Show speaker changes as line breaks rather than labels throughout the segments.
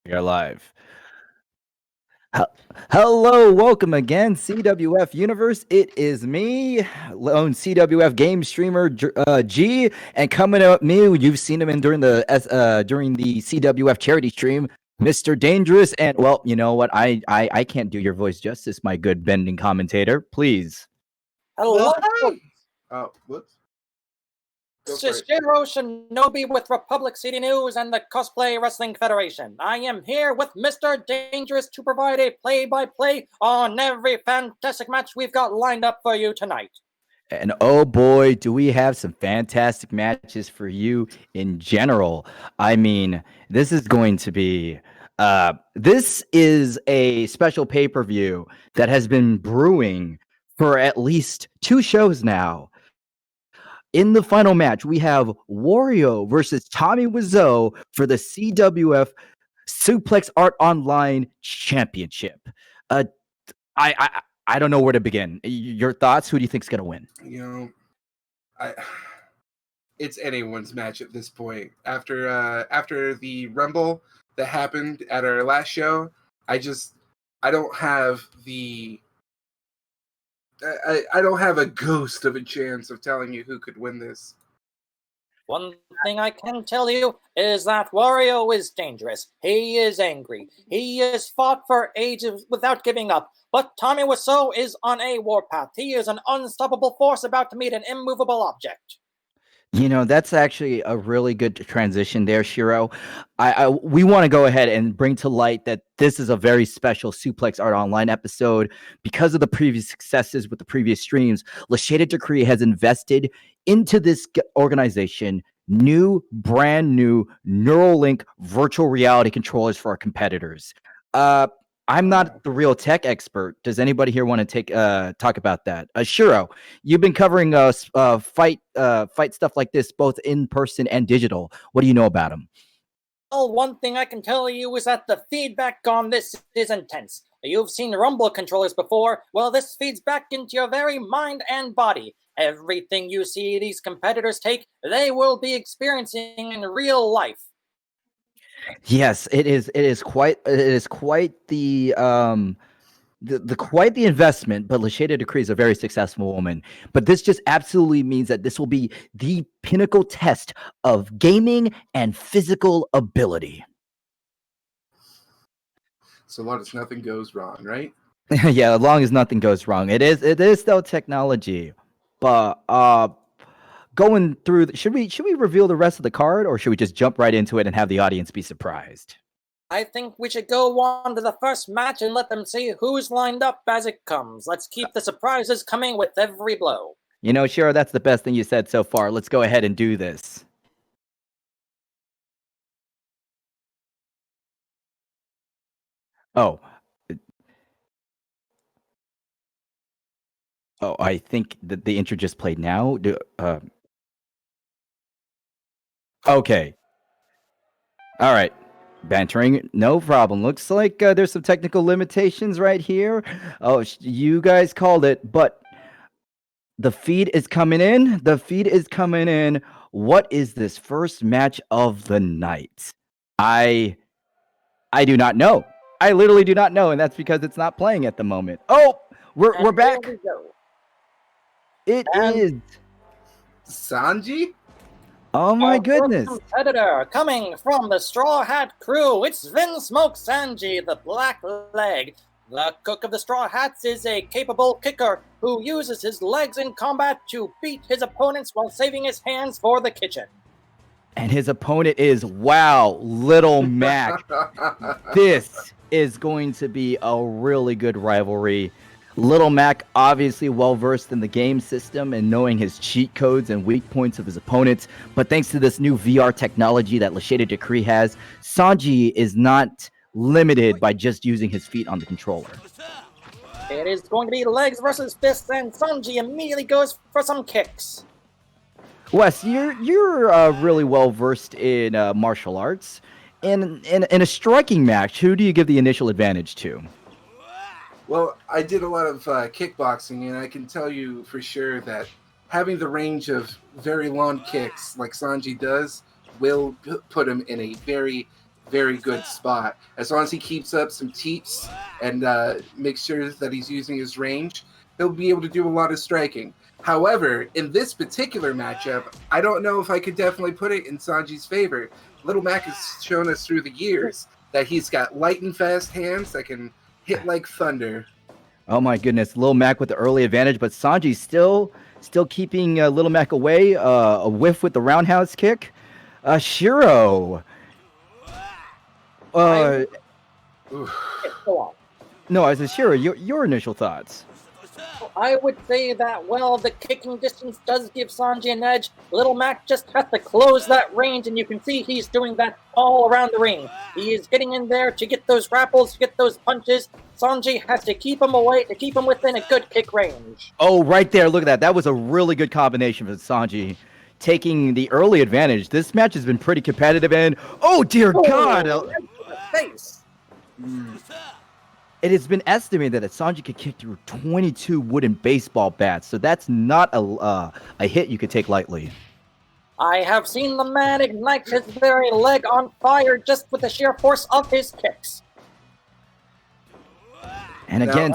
We are live. Hel- Hello, welcome again, CWF Universe. It is me, lone CWF game streamer G, and coming up me, you've seen him in during the CWF charity stream, Mr. Dangerous. And well, you know what? I can't do your voice justice, my good bending commentator. Please.
Hello,
Whoops.
this is Shiro Shinobi with Republic City News and the Cosplay Wrestling Federation. I am here with Mr. Dangerous to provide a play-by-play on every fantastic match we've got lined up for you tonight.
And oh boy, do we have some fantastic matches for you in general. I mean, this is going to be this is a special pay-per-view that has been brewing for at least 2 shows now. In the final match, we have Wario versus Tommy Wiseau for the CWF Suplex Art Online Championship. I don't know where to begin. Your thoughts? Who do you think's gonna win?
It's anyone's match at this point. After the Rumble that happened at our last show, I don't have I don't have a ghost of a chance of telling you who could win this.
One thing I can tell you is that Wario is dangerous. He is angry. He has fought for ages without giving up. But Tommy Wiseau is on a warpath. He is an unstoppable force about to meet an immovable object.
You know, that's actually a really good transition there, Shiro. We want to go ahead and bring to light that this is a very special Suplex Art Online episode. Because of the previous successes with the previous streams, Lashada Decree has invested into this organization brand new Neuralink virtual reality controllers for our competitors. I'm not the real tech expert. Does anybody here want to talk about that? Shiro, you've been covering fight stuff like this both in person and digital. What do you know about them?
Well, one thing I can tell you is that the feedback on this is intense. You've seen Rumble controllers before. Well, this feeds back into your very mind and body. Everything you see these competitors take, they will be experiencing in real life.
Yes, it is. It is quite the quite the investment. But Lashada Decree is a very successful woman. But this just absolutely means that this will be the pinnacle test of gaming and physical ability.
So long as nothing goes wrong, right?
Yeah, as long as nothing goes wrong. It is still technology, but going through should we reveal the rest of the card, or should we just jump right into it and have the audience be surprised?
I think we should go on to the first match and let them see who's lined up as it comes. Let's keep the surprises coming with every blow.
You know, Shiro, that's the best thing you said so far. Let's go ahead and do this. Oh, I think that the intro just played now. Okay. All right. Bantering, no problem. Looks like there's some technical limitations right here. Oh, you guys called it, but the feed is coming in. The feed is coming in. What is this first match of the night? I do not know. I literally do not know, and that's because it's not playing at the moment. Oh, we're back. It is
Sanji?
Oh my goodness.
Competitor coming from the Straw Hat crew, it's Vinsmoke Sanji, the Black Leg. The cook of the Straw Hats is a capable kicker who uses his legs in combat to beat his opponents while saving his hands for the kitchen.
And his opponent is, wow, Little Mac. This is going to be a really good rivalry. Little Mac, obviously well-versed in the game system and knowing his cheat codes and weak points of his opponents. But thanks to this new VR technology that Lashada Decree has, Sanji is not limited by just using his feet on the controller.
It is going to be legs versus fists, and Sanji immediately goes for some kicks.
Wes, you're really well-versed in martial arts. In a striking match, who do you give the initial advantage to?
Well, I did a lot of kickboxing, and I can tell you for sure that having the range of very long kicks like Sanji does will put him in a very, very good spot. As long as he keeps up some teeps and makes sure that he's using his range, he'll be able to do a lot of striking. However, in this particular matchup, I don't know if I could definitely put it in Sanji's favor. Little Mac has shown us through the years that he's got light and fast hands that can hit like thunder.
Oh my goodness, Lil Mac with the early advantage, but Sanji's still keeping Little Mac away. A whiff with the roundhouse kick. Shiro.
Go on.
No, I said Shiro. Your initial thoughts.
I would say that, well, the kicking distance does give Sanji an edge. Little Mac just has to close that range, and you can see he's doing that all around the ring. He is getting in there to get those grapples, to get those punches. Sanji has to keep him away, to keep him within a good kick range.
Oh, right there. Look at that. That was a really good combination for Sanji, taking the early advantage. This match has been pretty competitive, and oh, dear God.
Right to the face.
It has been estimated that Sanji could kick through 22 wooden baseball bats, so that's not a hit you could take lightly.
I have seen the man ignite his very leg on fire just with the sheer force of his kicks.
And again,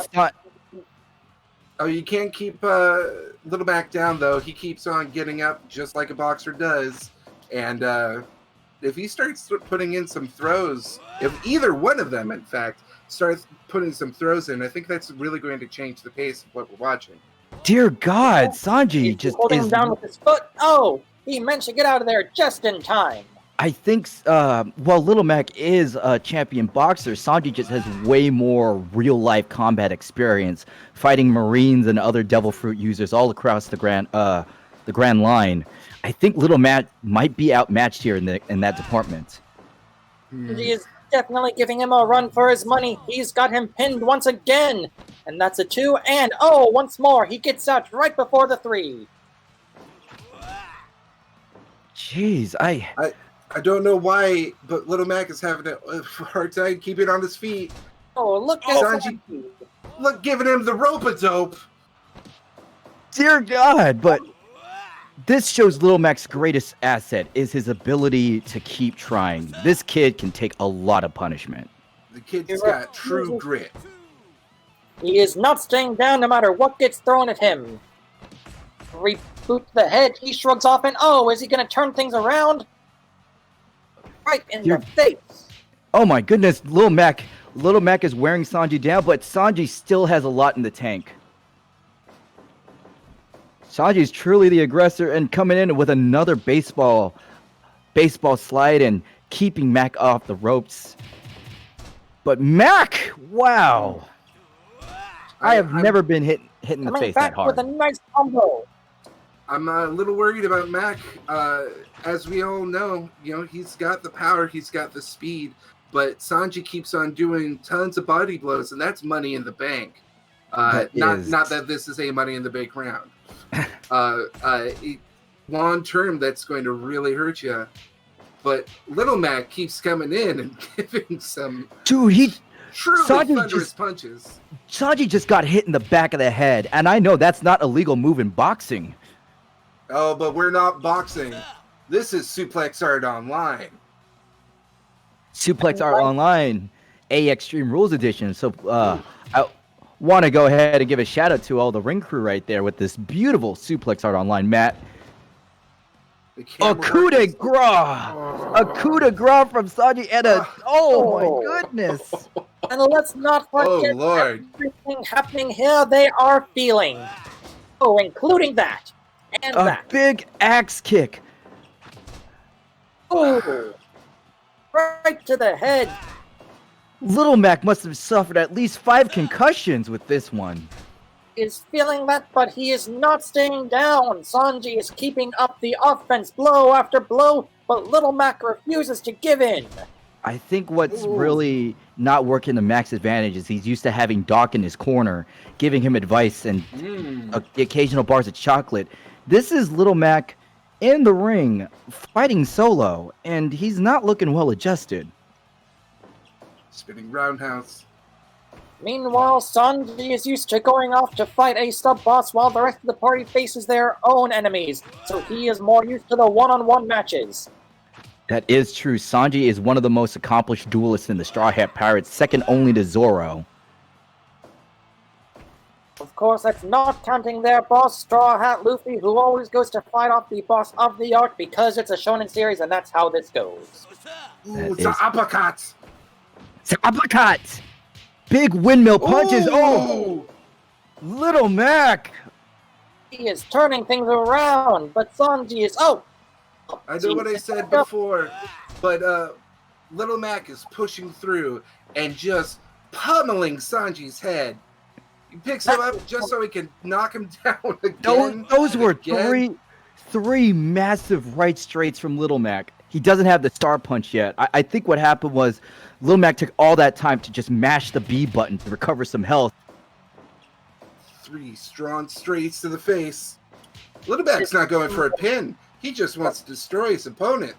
you can't keep Little Mac down, though. He keeps on getting up just like a boxer does. And if he starts putting in some throws, if either one of them, in fact, starts putting some throws in, I think that's really going to change the pace of what we're watching.
Dear God, Sanji
He's holding him down with his foot. Oh, he managed to get out of there just in time.
I think, well, Little Mac is a champion boxer. Sanji just has way more real-life combat experience, fighting Marines and other Devil Fruit users all across the Grand Line. I think Little Mac might be outmatched here in that department.
He is definitely giving him a run for his money. He's got him pinned once again. And that's a 2. And, oh, once more. He gets out right before the 3.
Jeez, I
don't know why, but Little Mac is having a hard time keeping on his feet.
Oh, look at
Sanji. Look, giving him the rope-a-dope.
Dear God, but this shows Little Mac's greatest asset is his ability to keep trying. This kid can take a lot of punishment.
The kid's got true grit.
He is not staying down no matter what gets thrown at him. Reboot the head, he shrugs off, and oh, is he going to turn things around? Right in the face.
Oh my goodness, Little Mac is wearing Sanji down, but Sanji still has a lot in the tank. Sanji's truly the aggressor and coming in with another baseball slide and keeping Mac off the ropes. But Mac, wow. I have never been hit in the face that hard.
With a nice combo.
I'm a little worried about Mac. As we all know, he's got the power, he's got the speed, but Sanji keeps on doing tons of body blows, and that's money in the bank. Not that this is a money in the bank round. Long term, that's going to really hurt you. But Little Mac keeps coming in and giving some truly thunderous punches.
Sanji just got hit in the back of the head, and I know that's not a legal move in boxing.
Oh, but we're not boxing. This is Suplex Art Online.
Suplex Art Online, AXtreme Rules Edition. So I want to go ahead and give a shout out to all the ring crew right there with this beautiful Suplex Art Online, Matt. A coup de grace! A coup de grace from Sanji and oh my goodness!
And let's not forget everything happening here they are feeling. Oh, including that. And
a big axe kick.
Oh, right to the head.
Little Mac must have suffered at least 5 concussions with this one.
Is feeling that, but he is not staying down. Sanji is keeping up the offense blow after blow, but Little Mac refuses to give in.
I think what's really not working to Mac's advantage is he's used to having Doc in his corner, giving him advice and the occasional bars of chocolate. This is Little Mac in the ring, fighting solo, and he's not looking well adjusted.
Spinning roundhouse.
Meanwhile, Sanji is used to going off to fight a sub-boss while the rest of the party faces their own enemies, so he is more used to the one-on-one matches.
That is true. Sanji is one of the most accomplished duelists in the Straw Hat Pirates, second only to Zoro.
Of course, that's not counting their boss, Straw Hat Luffy, who always goes to fight off the boss of the arc because it's a shonen series and that's how this goes.
Ooh, it's an uppercut!
It's an uppercut! Big windmill punches!
Ooh.
Oh! Little Mac!
He is turning things around, but Sanji is... Oh!
I know what I said before, but Little Mac is pushing through and just pummeling Sanji's head. He picks him up just so he can knock him down again.
Those were three massive right straights from Little Mac. He doesn't have the star punch yet. I think what happened was Little Mac took all that time to just mash the B button to recover some health.
3 strong straights to the face. Little Mac's not going for a pin. He just wants to destroy his opponent.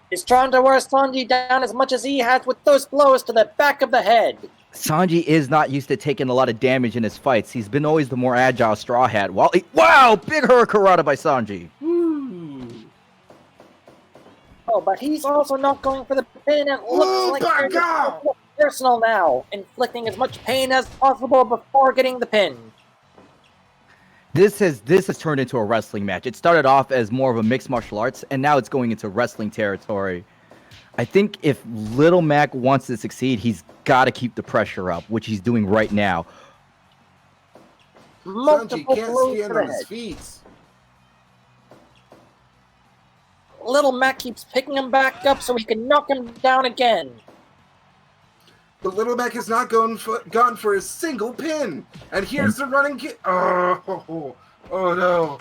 He's trying to wear Sanji down as much as he has with those blows to the back of the head.
Sanji is not used to taking a lot of damage in his fights. He's been always the more agile Straw Hat. Wow, big Hurricanrana by Sanji.
Ooh.
Oh, but he's also not going for the pin. It looks like it's personal now, inflicting as much pain as possible before getting the pin.
This has turned into a wrestling match. It started off as more of a mixed martial arts, and now it's going into wrestling territory. I think if Little Mac wants to succeed, he's got to keep the pressure up, which he's doing right now.
Sanji can't stand on his feet.
Little Mac keeps picking him back up so he can knock him down again.
But Little Mac has not gone for a single pin. And here's the running kick. Oh no.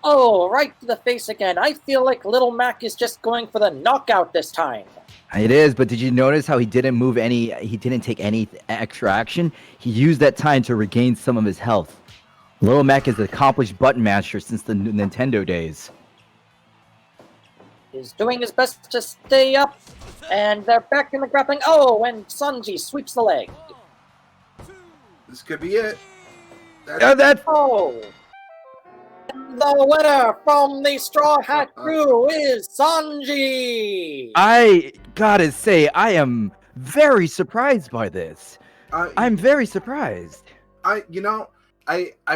Oh, right to the face again. I feel like Little Mac is just going for the knockout this time.
It is, but did you notice how he didn't take any extra action? He used that time to regain some of his health. Little Mac is an accomplished button master since the Nintendo days.
He's doing his best to stay up, and they're back in the grappling. Oh, and Sanji sweeps the leg.
This could be it.
Oh! The winner from the Straw Hat Crew is Sanji!
I gotta say, I am very surprised by this. I'm very surprised.
I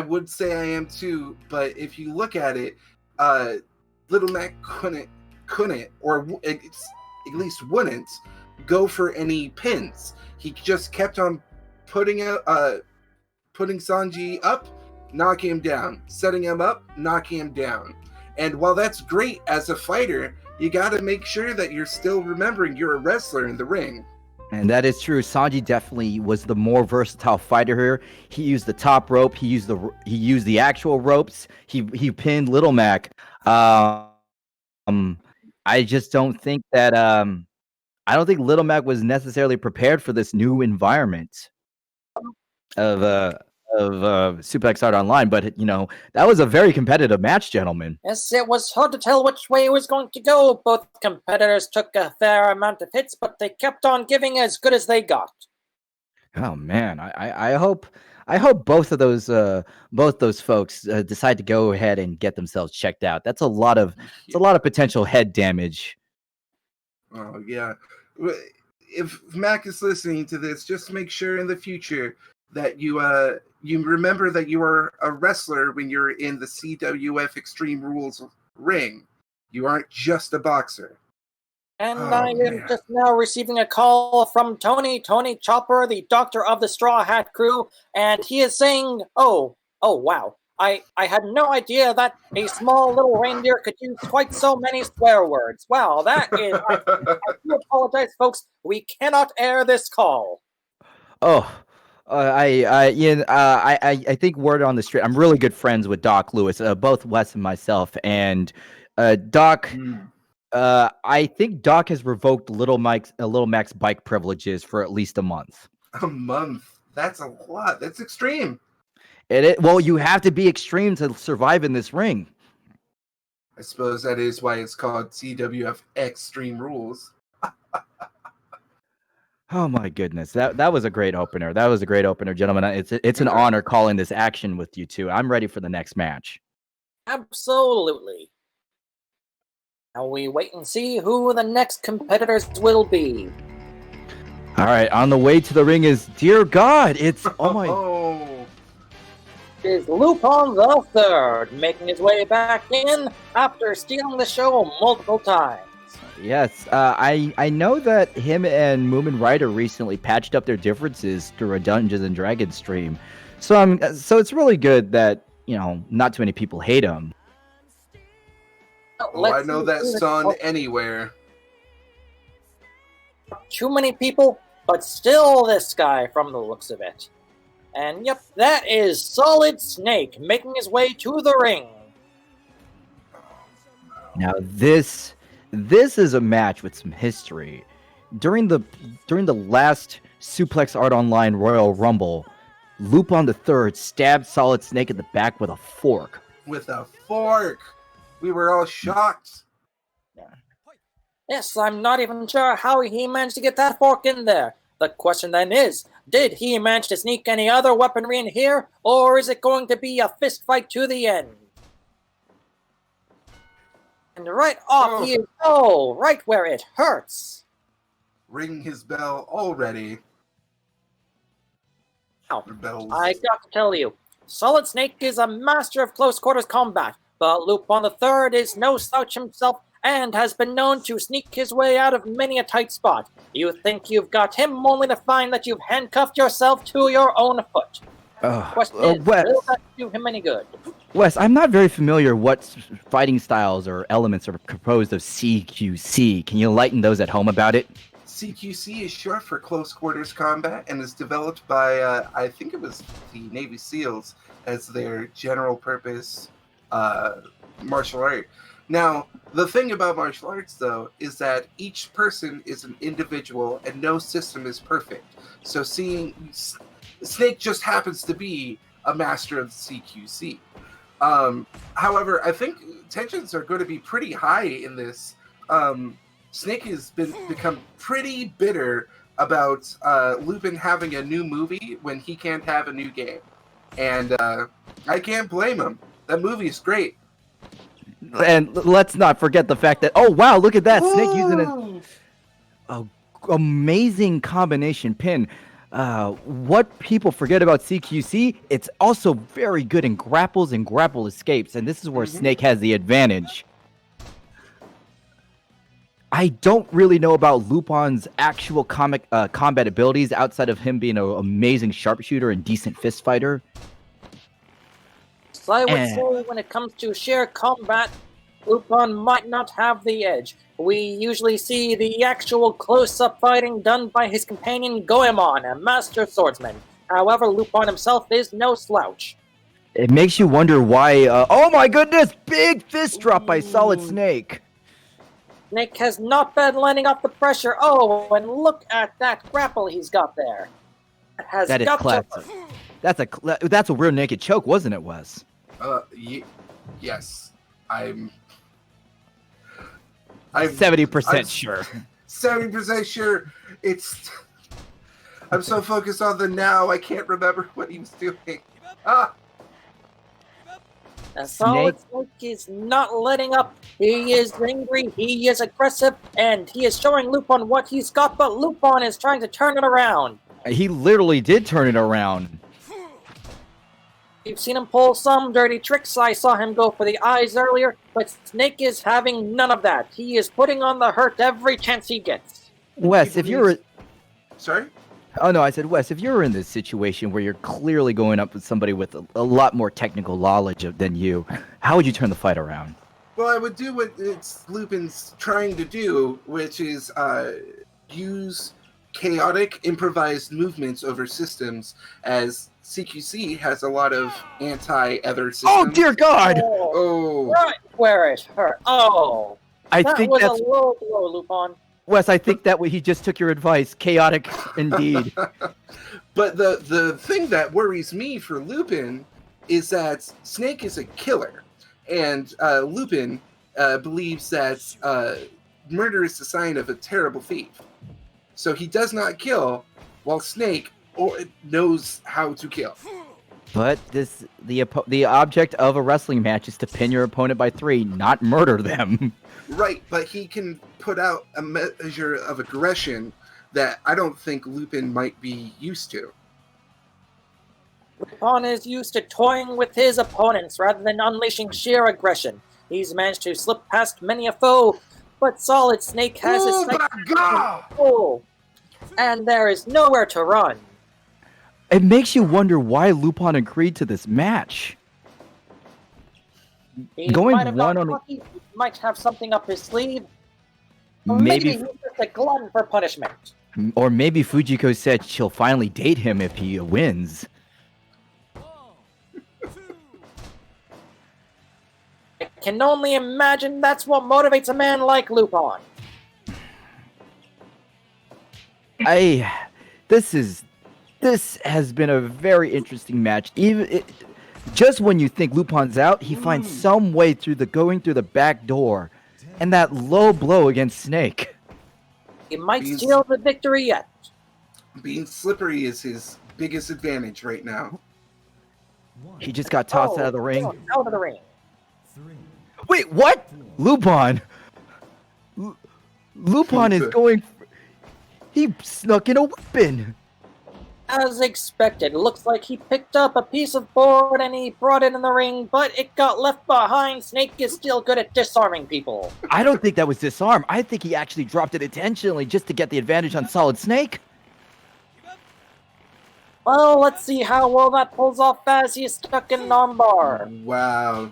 would say I am too, but if you look at it, Little Mac couldn't, or at least wouldn't, go for any pins. He just kept on putting Sanji up, knocking him down, setting him up, knocking him down. And while that's great as a fighter, you got to make sure that you're still remembering you're a wrestler in the ring.
And that is true. Sanji definitely was the more versatile fighter here. He used the top rope. He used the actual ropes. He pinned Little Mac. I just don't think that I don't think Little Mac was necessarily prepared for this new environment of Suplex Art Online, but that was a very competitive match, gentlemen.
Yes, it was hard to tell which way it was going to go. Both competitors took a fair amount of hits, but they kept on giving as good as they got.
Oh man, I hope both those folks decide to go ahead and get themselves checked out. That's a lot of potential head damage.
Oh yeah, if Mac is listening to this, just make sure in the future that you remember that you are a wrestler when you're in the CWF Extreme Rules ring. You aren't just a boxer.
And I am just now receiving a call from Tony Chopper, the doctor of the Straw Hat Crew, and he is saying, oh wow, I had no idea that a small little reindeer could use quite so many swear words. Wow, that is, I do apologize, folks, we cannot air this call.
Oh. I think word on the street. I'm really good friends with Doc Lewis, both Wes and myself, and Doc. I think Doc has revoked Little Mac's bike privileges for at least a month.
A month? That's a lot. That's extreme.
Well, you have to be extreme to survive in this ring.
I suppose that is why it's called CWF Extreme Rules.
Oh my goodness, that was a great opener. That was a great opener, gentlemen. It's an honor calling this action with you two. I'm ready for the next match.
Absolutely. Now we wait and see who the next competitors will be.
All right, on the way to the ring is, dear God, it's
Oh,
Is Lupin the Third making his way back in after stealing the show multiple times?
Yes, I know that him and Moomin Rider recently patched up their differences through a Dungeons and Dragons stream, so it's really good that not too many people hate him.
I know that son anywhere.
Too many people, but still this guy from the looks of it. And yep, that is Solid Snake making his way to the ring.
Now this is a match with some history. During the last Suplex Art Online Royal Rumble, Lupin III stabbed Solid Snake in the back with a fork.
With a fork! We were all shocked.
Yes, I'm not even sure how he managed to get that fork in there. The question then is, did he manage to sneak any other weaponry in here, or is it going to be a fist fight to the end? And right off he is, right where it hurts.
Ring his bell already.
Now, I got to tell you, Solid Snake is a master of close quarters combat, but Lupin III is no slouch himself and has been known to sneak his way out of many a tight spot. You think you've got him only to find that you've handcuffed yourself to your own foot. Question is, will that do him any good?
Wes, I'm not very familiar what fighting styles or elements are composed of CQC. Can you enlighten those at home about it?
CQC is short for Close Quarters Combat and is developed by, I think it was the Navy SEALs as their general purpose martial art. Now, the thing about martial arts, though, is that each person is an individual and no system is perfect. So Snake just happens to be a master of the CQC. However, I think tensions are going to be pretty high in this. Snake has become pretty bitter about Lupin having a new movie when he can't have a new game. And I can't blame him. That movie's great.
And let's not forget the fact that, oh wow, look at that, Snake using an amazing combination pin. What people forget about CQC, it's also very good in grapples and grapple escapes, and this is where Snake has the advantage. I don't really know about Lupin's actual combat abilities outside of him being an amazing sharpshooter and decent fist fighter.
So I would say when it comes to sheer combat, Lupin might not have the edge. We usually see the actual close-up fighting done by his companion Goemon, a master swordsman. However, Lupin himself is no slouch.
It makes you wonder why, oh my goodness, big fist drop by Solid Snake.
Snake has not been letting up the pressure. Oh, and look at that grapple he's got there.
That is classic. That's a rear naked choke, wasn't it, Wes?
Yes. I'm
70% sure.
70% sure. I'm so focused on the now, I can't remember what he was doing.
Solid Snake is not letting up. He is angry, he is aggressive, and he is showing Lupin what he's got, but Lupin is trying to turn it around.
He literally did turn it around.
You've seen him pull some dirty tricks. I saw him go for the eyes earlier, but Snake is having none of that. He is putting on the hurt every chance he gets.
Wes, if you're...
Sorry?
Oh, no, I said, Wes, if you're in this situation where you're clearly going up with somebody with a lot more technical knowledge than you, how would you turn the fight around?
Well, I would do what Lupin's trying to do, which is use chaotic, improvised movements over systems, as CQC has a lot of anti-ether systems.
Oh, dear God!
Oh.
Right where it hurt. Oh. That was a low blow, Lupin.
Wes, I think that he just took your advice. Chaotic, indeed.
But the thing that worries me for Lupin is that Snake is a killer. And Lupin believes that murder is the sign of a terrible thief. So he does not kill, while Snake knows how to kill.
But the object of a wrestling match is to pin your opponent by 3, not murder them.
Right, but he can put out a measure of aggression that I don't think Lupin might be used to.
Lupin is used to toying with his opponents rather than unleashing sheer aggression. He's managed to slip past many a foe, but Solid Snake has his sights full, and there is nowhere to run.
It makes you wonder why Lupin agreed to this match.
He
Going
might have
one
gotten
on
lucky, he might have something up his sleeve. Or maybe he's just a glutton for punishment.
Or maybe Fujiko said she'll finally date him if he wins.
I can only imagine that's what motivates a man like Lupin.
This has been a very interesting match. Just when you think Lupin's out, he finds some way going through the back door, and that low blow against Snake.
He might steal the victory yet.
Being slippery is his biggest advantage right now.
He just got tossed out of the ring.
Out of the ring.
Wait, what? Lupin? Lupin is going... He snuck in a weapon.
As expected, looks like he picked up a piece of board and he brought it in the ring, but it got left behind. Snake is still good at disarming people.
I don't think that was disarm. I think he actually dropped it intentionally just to get the advantage on Solid Snake.
Well, let's see how well that pulls off as he's stuck in an armbar.
Wow.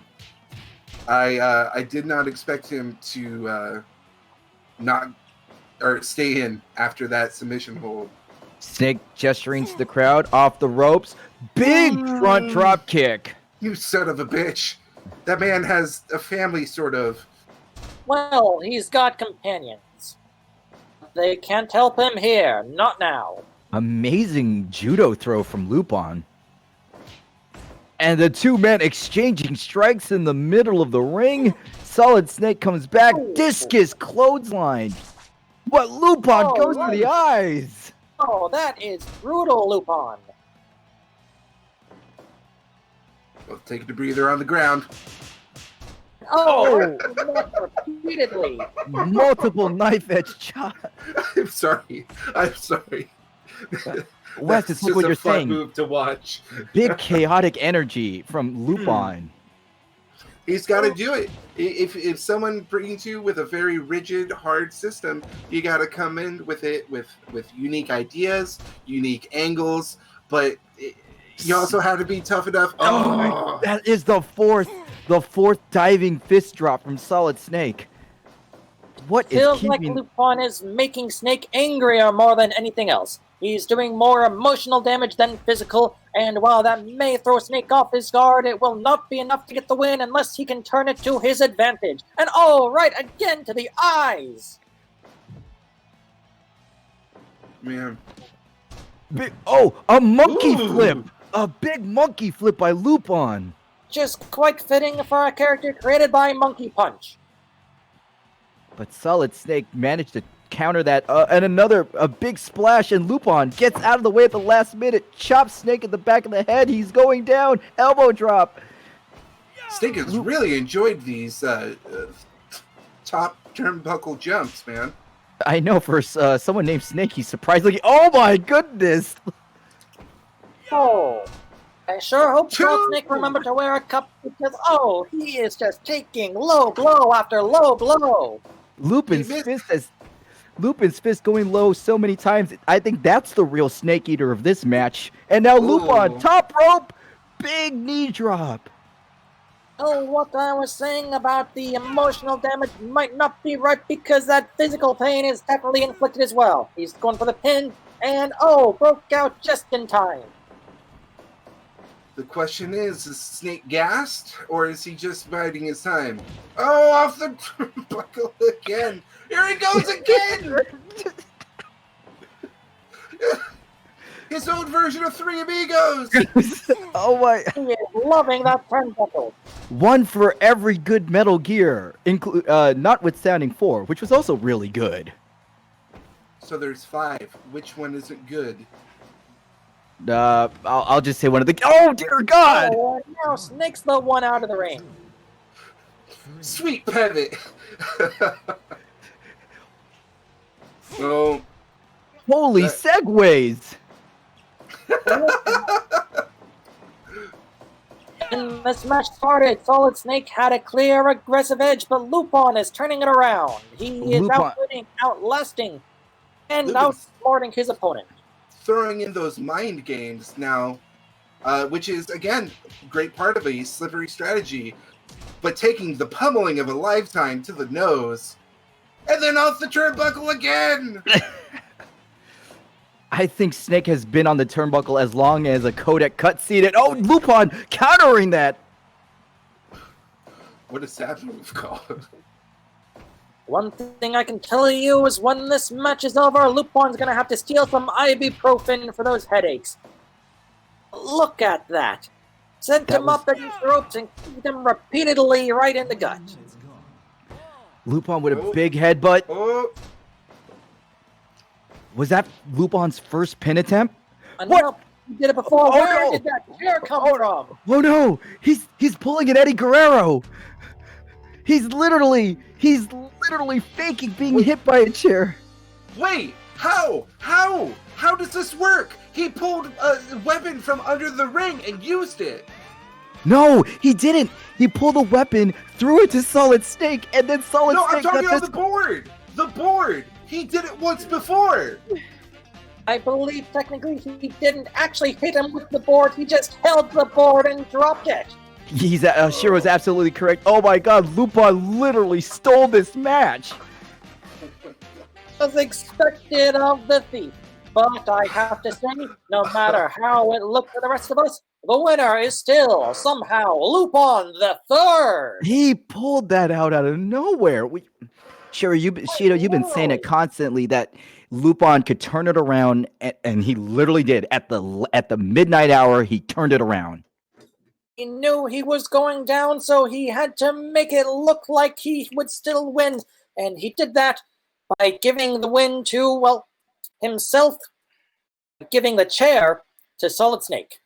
I did not expect him to stay in after that submission hold.
Snake gesturing to the crowd, off the ropes, big front drop kick.
You son of a bitch. That man has a family, sort of.
Well, he's got companions. They can't help him here, not now.
Amazing judo throw from Lupin. And the two men exchanging strikes in the middle of the ring. Solid Snake comes back, discus clothesline. But Lupin goes for the eyes.
Oh, that is brutal, Lupin.
Well, take a breather on the ground.
Oh, repeatedly.
Multiple knife edge chops.
I'm sorry.
Wes, it's like what you're saying.
Move to watch.
Big chaotic energy from Lupin.
He's got to do it. If someone brings you with a very rigid, hard system, you got to come in with it with unique ideas, unique angles, but you also have to be tough enough. Oh,
that is the fourth diving fist drop from Solid Snake. What is
Feels like Lupin is making Snake angrier more than anything else. He's doing more emotional damage than physical, and while that may throw Snake off his guard, it will not be enough to get the win unless he can turn it to his advantage. And right again to the eyes!
Man.
A monkey flip! A big monkey flip by Lupin!
Just quite fitting for a character created by Monkey Punch.
But Solid Snake managed to counter that, and a big splash, and Lupin gets out of the way at the last minute, chops Snake in the back of the head, he's going down, elbow drop.
Snake has really enjoyed these top turnbuckle jumps, man.
I know, for someone named Snake, he's surprisingly, oh my goodness!
Oh, I sure hope Solid Snake remembered to wear a cup, because he is just taking low blow after low blow.
Lupin's fist going low so many times. I think that's the real Snake Eater of this match. And now Lupin, top rope, big knee drop.
Oh, what I was saying about the emotional damage might not be right, because that physical pain is definitely inflicted as well. He's going for the pin, and broke out just in time.
The question is Snake gassed, or is he just biding his time? Oh, off the turnbuckle again. Here he goes again! His own version of Three Amigos!
Oh my.
He is loving that turnbuckle.
One for every good Metal Gear, notwithstanding 4, which was also really good.
So there's 5. Which one isn't good?
I'll just say one of the. Oh dear God!
Oh, and now Snake's the one out of the ring.
Sweet pivot. Oh,
Holy segways!
When this match started, Solid Snake had a clear, aggressive edge, but Lupin is turning it around. He is outwitting, outlasting, and outsmarting his opponent.
Throwing in those mind games now, which is, again, great part of a slippery strategy, but taking the pummeling of a lifetime to the nose, and then off the turnbuckle again!
I think Snake has been on the turnbuckle as long as a codec cutscene. And oh, Lupin countering that.
What is that move called?
One thing I can tell you is when this match is over, Lupin's gonna have to steal some ibuprofen for those headaches. Look at that. Sent him up against the ropes and kicked him repeatedly right in the gut.
Lupin with a big headbutt.
Oh.
Was that Lupin's first pin attempt?
What? He did it before.
Oh,
Where
no.
did that chair come from?
Oh no! He's pulling an Eddie Guerrero. He's literally faking being hit by a chair.
Wait, how? How does this work? He pulled a weapon from under the ring and used it.
No, he didn't. He pulled a weapon, threw it to Solid Snake, and then Solid
No,
Snake
I'm talking
got
about the board. The board. He did it once before.
I believe technically he didn't actually hit him with the board. He just held the board and dropped it.
Shiro's absolutely correct. Oh my God, Lupin literally stole this match.
As expected of the thief. But I have to say, no matter how it looked for the rest of us, the winner is still somehow Lupin the Third.
He pulled that out of nowhere. Shiro, you've been saying it constantly that Lupin could turn it around, and he literally did. At the midnight hour, he turned it around.
He knew he was going down, so he had to make it look like he would still win. And he did that by giving the win to, well, himself, giving the chair to Solid Snake.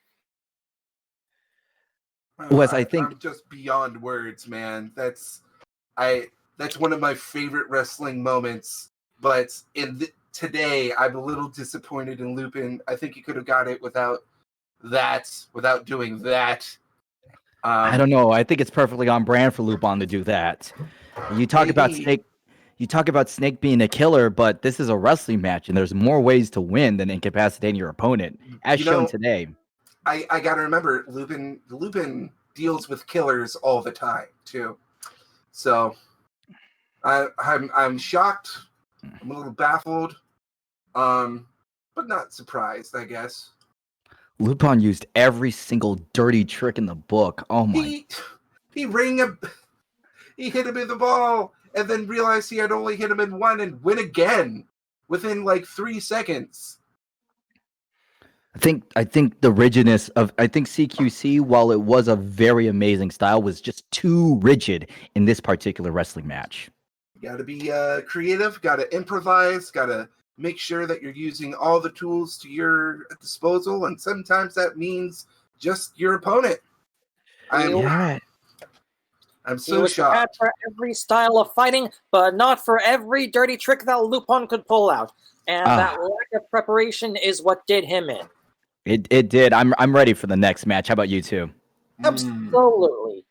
Wes, I think
I'm just beyond words, man. That's one of my favorite wrestling moments. But today, I'm a little disappointed in Lupin. I think he could have got it without doing that.
I don't know. I think it's perfectly on brand for Lupin to do that. You talk about Snake. You talk about Snake being a killer, but this is a wrestling match, and there's more ways to win than incapacitating your opponent, as shown today.
I gotta remember, Lupin deals with killers all the time too. So I'm shocked. I'm a little baffled, but not surprised, I guess.
Lupin used every single dirty trick in the book. Oh my!
He hit him in the ball, and then realized he had only hit him in one, and win again within like 3 seconds.
I think the rigidness of CQC, while it was a very amazing style, was just too rigid in this particular wrestling match.
You got to be creative. Got to improvise. Got to make sure that you're using all the tools to your disposal, and sometimes that means just your opponent. I'm so shocked.
For every style of fighting, but not for every dirty trick that Lupin could pull out. And that lack of preparation is what did him in.
It did. I'm ready for the next match. How about you two?
Absolutely.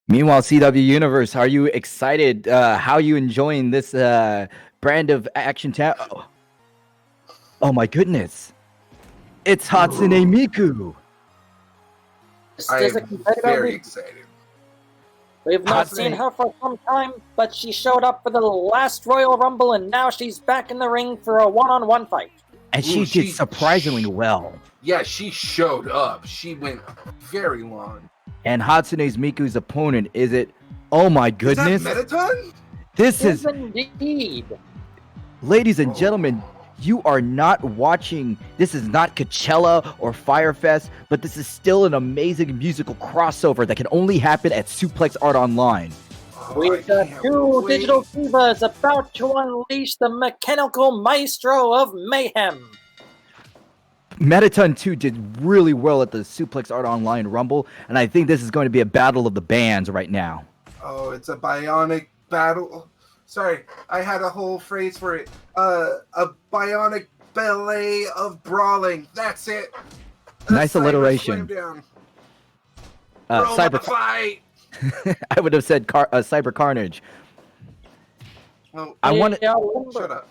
Meanwhile, CW Universe, are you excited? How are you enjoying this brand of action? Oh my goodness! It's Hatsune Miku.
I'm very excited.
We've not seen her for some time, but she showed up for the last Royal Rumble, and now she's back in the ring for a one-on-one fight.
And she did surprisingly well.
Yeah, she showed up. She went very long.
And Hatsune Miku's opponent, is it? Oh my goodness!
Is that Metaton?
This is
indeed.
Ladies and gentlemen, you are not watching. This is not Coachella or Firefest, but this is still an amazing musical crossover that can only happen at Suplex Art Online.
We've got two digital divas about to unleash the mechanical maestro of mayhem.
Metaton 2 did really well at the Suplex Art Online Rumble, and I think this is going to be a battle of the bands right now.
Oh, it's a bionic battle. Sorry, I had a whole phrase for it. A bionic ballet of brawling. That's it.
Nice alliteration. Cyber
fight.
I would have said Cyber Carnage.
Oh,
I want
to shut up.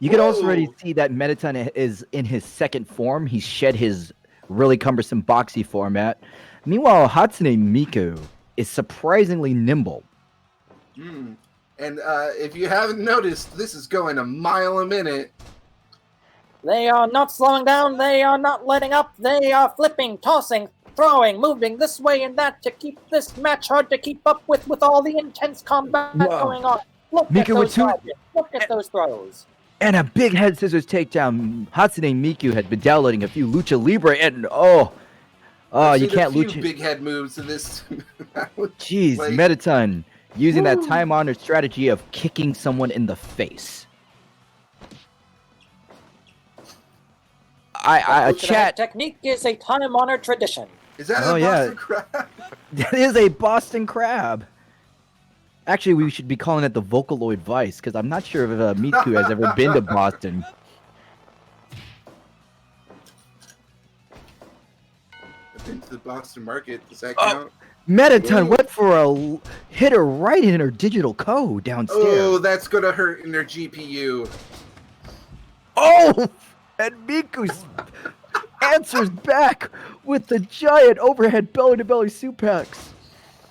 You can also already see that Metaton is in his second form. He's shed his really cumbersome boxy format. Meanwhile, Hatsune Miku is surprisingly nimble.
And if you haven't noticed, this is going a mile a minute.
They are not slowing down. They are not letting up. They are flipping, tossing, throwing, moving this way and that to keep this match hard to keep up with all the intense combat going on. Look at those dodges. Look at those throws.
And a big head scissors takedown. Hatsune Miku had been downloading a few Lucha Libre, and you can't Lucha.
Big head moves in this.
Jeez, Metaton using that time-honored strategy of kicking someone in the face. Chat
technique is a time-honored tradition.
Is that a Boston Crab?
That is a Boston Crab. Actually, we should be calling it the Vocaloid Vice, because I'm not sure if Miku has ever been to Boston.
I've been to the Boston market. Does that count?
Metaton went for a hit her right in her digital code downstairs.
Oh, that's going to hurt in their GPU.
Oh! And Miku answers back with the giant overhead belly-to-belly suplex.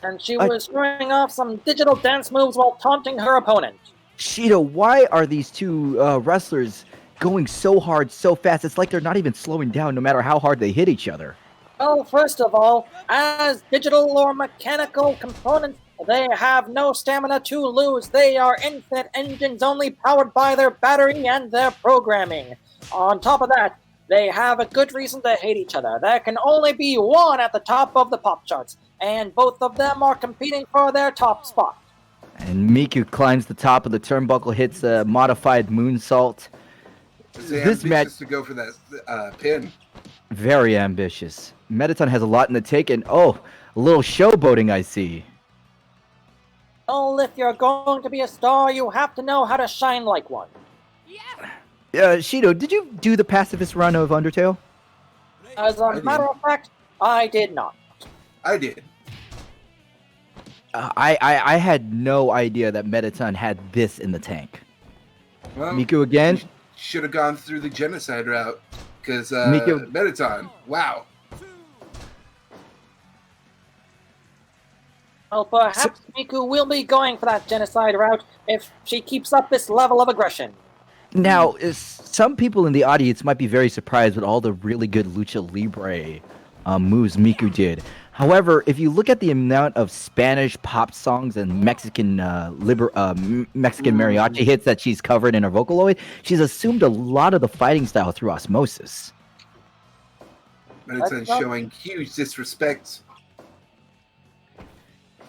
And she was showing off some digital dance moves while taunting her opponent.
Shido, why are these two wrestlers going so hard, so fast? It's like they're not even slowing down no matter how hard they hit each other.
Well, first of all, as digital or mechanical components, they have no stamina to lose. They are infinite engines only powered by their battery and their programming. On top of that, they have a good reason to hate each other. There can only be one at the top of the pop charts, and both of them are competing for their top spot.
And Miku climbs the top of the turnbuckle, hits a modified moonsault.
This match to go for that pin.
Very ambitious. Metaton has a lot in the take, and a little showboating I see.
Well, if you're going to be a star, you have to know how to shine like one.
Shido, did you do the pacifist run of Undertale?
As a matter of fact, I did not.
I did.
I had no idea that Metaton had this in the tank.
Well,
Miku again?
Should have gone through the genocide route. Because Metaton, wow.
Well, perhaps Miku will be going for that genocide route if she keeps up this level of aggression.
Now, some people in the audience might be very surprised with all the really good Lucha Libre moves Miku did. However, if you look at the amount of Spanish pop songs and Mexican mariachi hits that she's covered in her Vocaloid, she's assumed a lot of the fighting style through osmosis.
Metaton showing huge disrespect.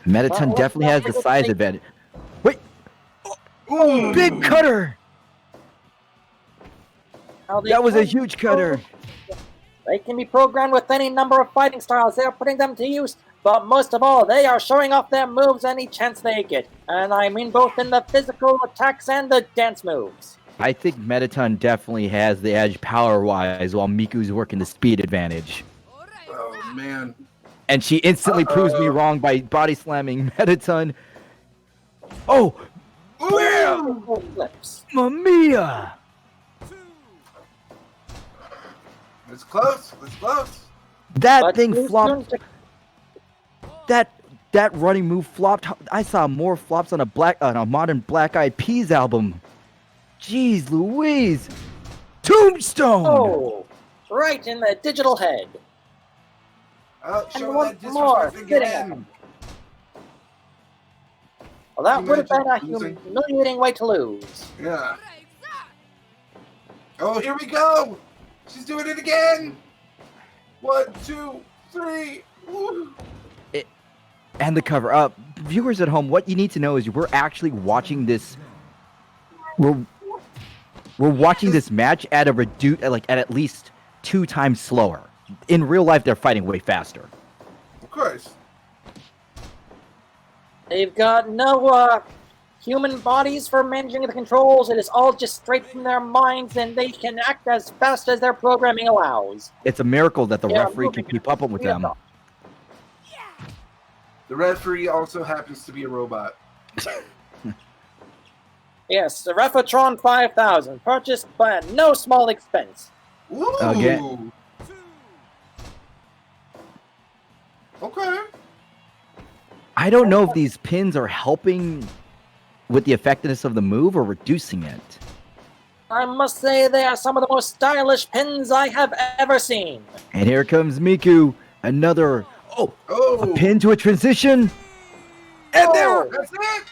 Metaton definitely has the size advantage. Wait! Ooh, big cutter! That was a huge cutter.
They can be programmed with any number of fighting styles. They are putting them to use. But most of all, they are showing off their moves any chance they get. And I mean both in the physical attacks and the dance moves.
I think Metaton definitely has the edge power-wise while Miku's working the speed advantage.
Oh, man.
And she instantly proves me wrong by body slamming Metaton. Oh! Bam! Mamma mia!
It's close. It's close.
That thing flopped. That running move flopped. I saw more flops on a modern Black Eyed Peas album. Jeez Louise! Tombstone!
Oh, right in the digital head.
Show that disrespect again.
Well, that would have been a humiliating way to lose.
Yeah. Oh, here we go. She's doing it again. 1, 2, 3. Woo.
And the cover up. Viewers at home, what you need to know is we're actually watching this. We're watching this match at at least 2 times slower. In real life, they're fighting way faster.
Of course.
They've got no human bodies for managing the controls. It is all just straight from their minds, and they can act as fast as their programming allows.
It's a miracle that the
Yeah,
referee can keep up with them.
The referee also happens to be a robot.
Yes, the Refatron 5000, purchased by no small expense.
Ooh.
Again.
Okay.
I don't know if these pins are helping with the effectiveness of the move or reducing it.
I must say they are some of the most stylish pins I have ever seen.
And here comes Miku. Another, a
Oh.
pin to a transition. And there.
That's it.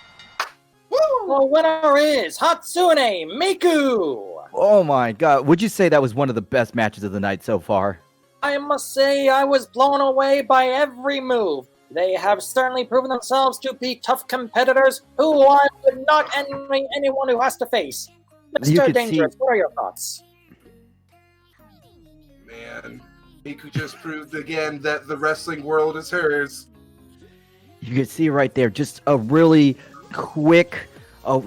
Woo.
The winner is Hatsune Miku.
Oh my God. Would you say that was one of the best matches of the night so far?
I must say I was blown away by every move. They have certainly proven themselves to be tough competitors who I would not envy anyone who has to face.
You
Mr.
could
Dangerous,
see-
what are your thoughts?
Man, Miku just proved again that the wrestling world is hers.
You can see right there, just a really quick,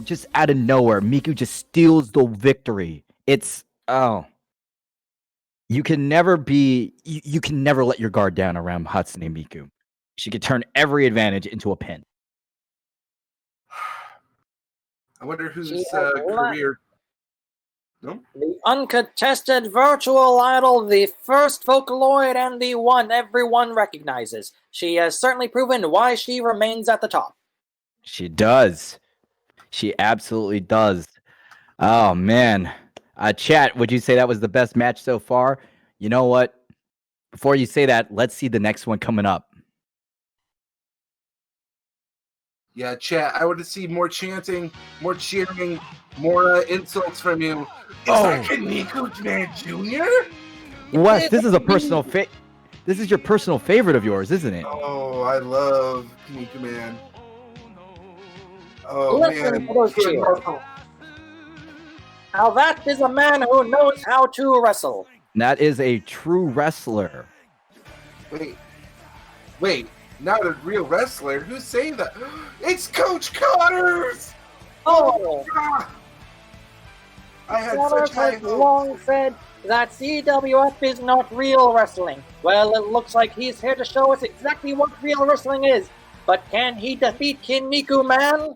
just out of nowhere, Miku just steals the victory. It's, you can never let your guard down around Hatsune Miku. She could turn every advantage into a pin.
I wonder whose
She has
career. No?
The uncontested virtual idol, the first Vocaloid, and the one everyone recognizes. She has certainly proven why she remains at the top.
She does. She absolutely does. Oh, man. Chat, would you say that was the best match so far? You know what? Before you say that, let's see the next one coming up.
Yeah, chat. I want to see more chanting, more cheering, more insults from you. Is that Kaneko Man Jr.?
Wes, this is a personal This is your personal favorite of yours, isn't it?
Oh, I love Kaneko Man. Oh,
Listen
man.
to those
Kid
cheers.
Muscle.
Now that is a man who knows how to wrestle.
That is a true wrestler.
Wait. Not a real wrestler? Who's saying that? It's Coach Connors!
Oh,
Ah! I had
Connors
such high
has
hopes.
long said that CWF is not real wrestling. Well, it looks like he's here to show us exactly what real wrestling is. But can he defeat Kinniku Man?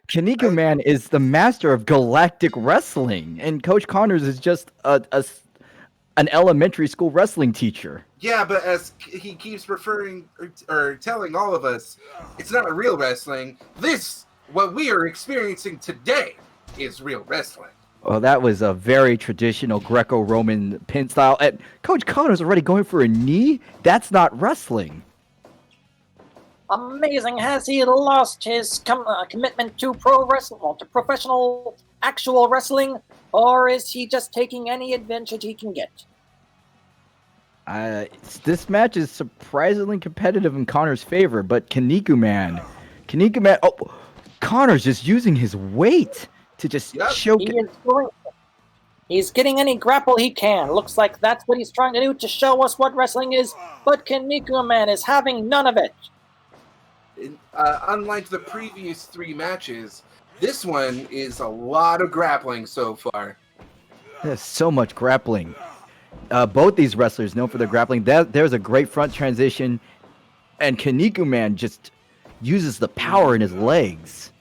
Kaneko Man is the master of galactic wrestling, and Coach Connors is just an elementary school wrestling teacher.
Yeah, but as he keeps referring or telling all of us, it's not real wrestling. What we are experiencing today, is real wrestling.
Well, that was a very traditional Greco-Roman pin style. And Coach Connors already going for a knee? That's not wrestling.
Amazing. Has he lost his commitment to pro wrestling, to professional actual wrestling, or is he just taking any advantage he can get?
This match is surprisingly competitive in Connor's favor, but Kaneko Man, Connor's just using his weight to just choke.
He's getting any grapple he can. Looks like that's what he's trying to do to show us what wrestling is, but Kaneko Man is having none of it.
Unlike the previous 3 matches, this one is a lot of grappling so far.
There's so much grappling. Both these wrestlers known for their grappling. There's a great front transition, and Kaneko Man just uses the power in his legs.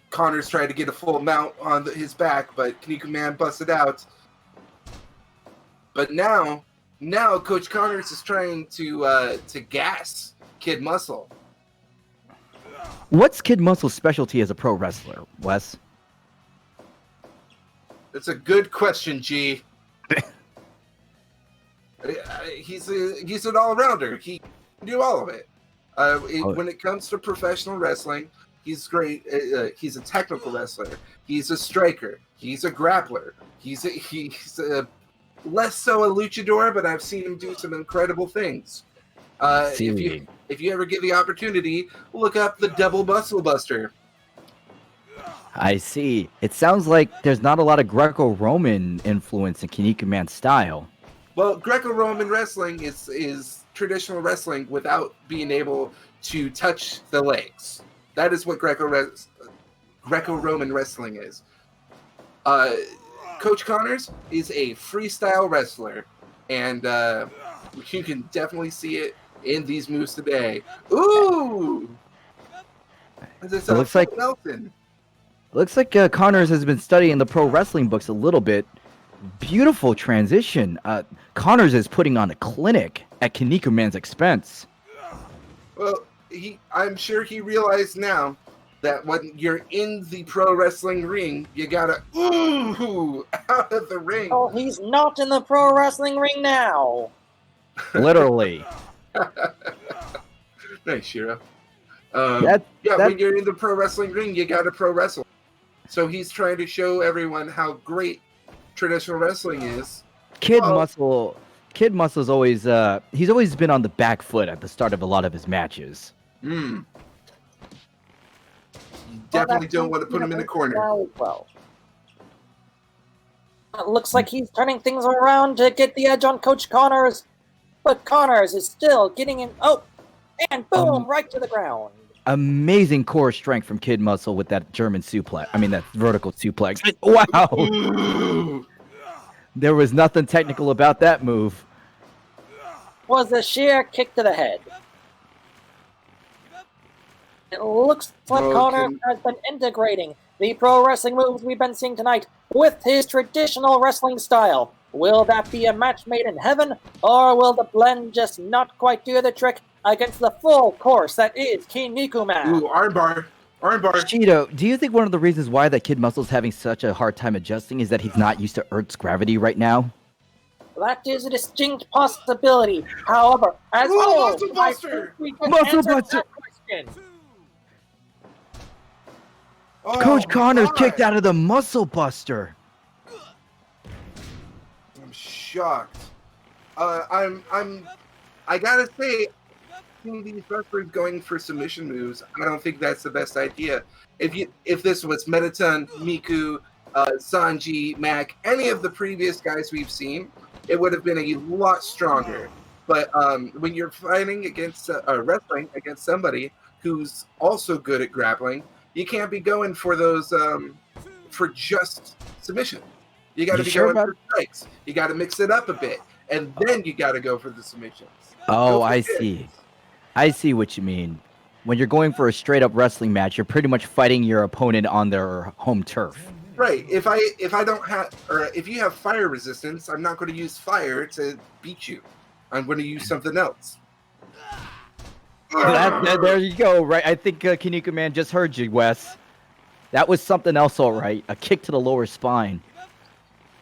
Connors tried to get a full mount on his back, but Kaneko Man busted out. But now Coach Connors is trying to gas Kid Muscle.
What's Kid Muscle's specialty as a pro wrestler, Wes?
That's a good question, G. He's an all-rounder. He can do all of it. When it comes to professional wrestling, he's great. He's a technical wrestler. He's a striker. He's a grappler. He's less so a luchador, but I've seen him do some incredible things. If you ever get the opportunity, look up the Double Muscle Buster.
I see. It sounds like there's not a lot of Greco-Roman influence in Kinnikuman's style.
Well, Greco-Roman wrestling is traditional wrestling without being able to touch the legs. That is what Greco-Roman wrestling is. Coach Connors is a freestyle wrestler, and you can definitely see it in these moves today. Ooh! This
It looks like
Nelson.
Connors has been studying the pro wrestling books a little bit. Beautiful transition. Connors is putting on a clinic at Kinnikuman's expense.
Well, I'm sure he realized now that when you're in the pro wrestling ring, you gotta ooh out of the ring.
Oh, he's not in the pro wrestling ring now.
Literally.
Nice, Shiro.
When
you're in the pro wrestling ring, you gotta pro wrestle. So he's trying to show everyone how great traditional wrestling is.
Kid Muscle's always he's always been on the back foot at the start of a lot of his matches.
You definitely don't want to put him in a corner.
Well, it looks like he's turning things around to get the edge on Coach Connors, but Connors is still getting in. Oh, and boom, right to the ground.
Amazing core strength from Kid Muscle with that German suplex. I mean, that vertical suplex. Wow. There was nothing technical about that move.
Was a sheer kick to the head. It looks like Connors has been integrating the pro wrestling moves we've been seeing tonight with his traditional wrestling style. Will that be a match made in heaven, or will the blend just not quite do the trick against the full course that is Kinnikuman?
Ooh, armbar.
Cheeto, do you think one of the reasons why that Kid Muscle's having such a hard time adjusting is that he's not used to Earth's gravity right now?
That is a distinct possibility. However, as
Muscle Buster!
Muscle Buster!
Oh,
Coach Connors kicked out of the Muscle Buster.
I'm shocked. I gotta say, these wrestlers going for submission moves, I don't think that's the best idea. If this was Metatron, Miku, Sanji, Mac, any of the previous guys we've seen, it would have been a lot stronger. But when you're fighting against wrestling against somebody who's also good at grappling, you can't be going for those for just submission. You got to be going for strikes. You got to mix it up a bit, and then you got to go for the submissions.
Oh, I see. I see what you mean. When you're going for a straight up wrestling match, you're pretty much fighting your opponent on their home turf.
Right. If I don't have, or if you have fire resistance, I'm not going to use fire to beat you. I'm going to use something else.
There you go. Right. I think Kinnikuman just heard you, Wes. That was something else, all right. A kick to the lower spine.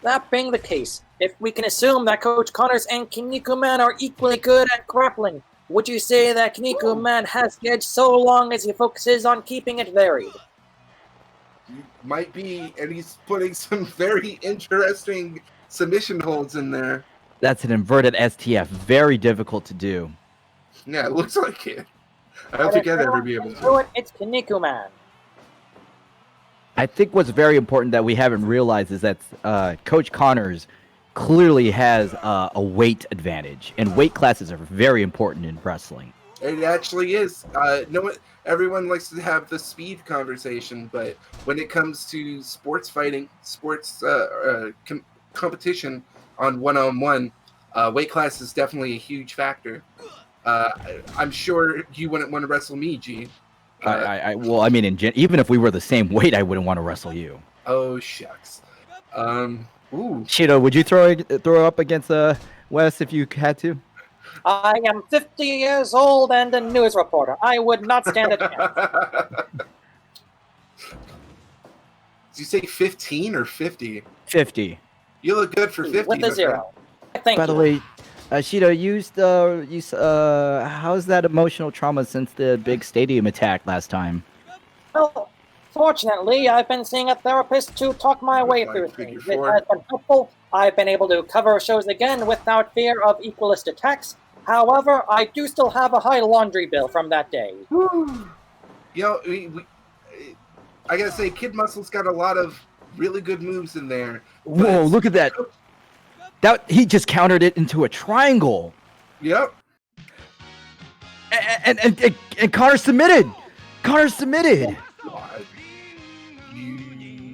That being the case, if we can assume that Coach Connors and Kinnikuman are equally good at grappling, would you say that Kinnikuman has the edge so long as he focuses on keeping it varied?
Might be, and he's putting some very interesting submission holds in there.
That's an inverted STF. Very difficult to do.
Yeah, it looks like it. I don't think I'd ever be able to
do it. It's Kinnikuman.
I think what's very important that we haven't realized is that Coach Connors clearly has a weight advantage, and weight classes are very important in wrestling.
It actually is. Everyone likes to have the speed conversation, but when it comes to sports fighting, competition on one-on-one, weight class is definitely a huge factor. I'm sure you wouldn't want to wrestle me, G.
Well, I mean, even if we were the same weight, I wouldn't want to wrestle you.
Oh shucks. Ooh.
Cheeto, would you throw up against Wes if you had to?
I am 50 years old and a news reporter. I would not stand a chance.
Did you say 15 or 50?
50.
You look good for 50.
With a zero. Thank you.
By the way, Cheeto, how's that emotional trauma since the big stadium attack last time?
Well, fortunately, I've been seeing a therapist to talk my way through things. It has been helpful. I've been able to cover shows again without fear of equalist attacks. However, I do still have a high laundry bill from that day.
You know, I gotta say, Kid Muscle's got a lot of really good moves in there.
Whoa, look at that. He just countered it into a triangle.
Yep.
And Connor submitted.
God.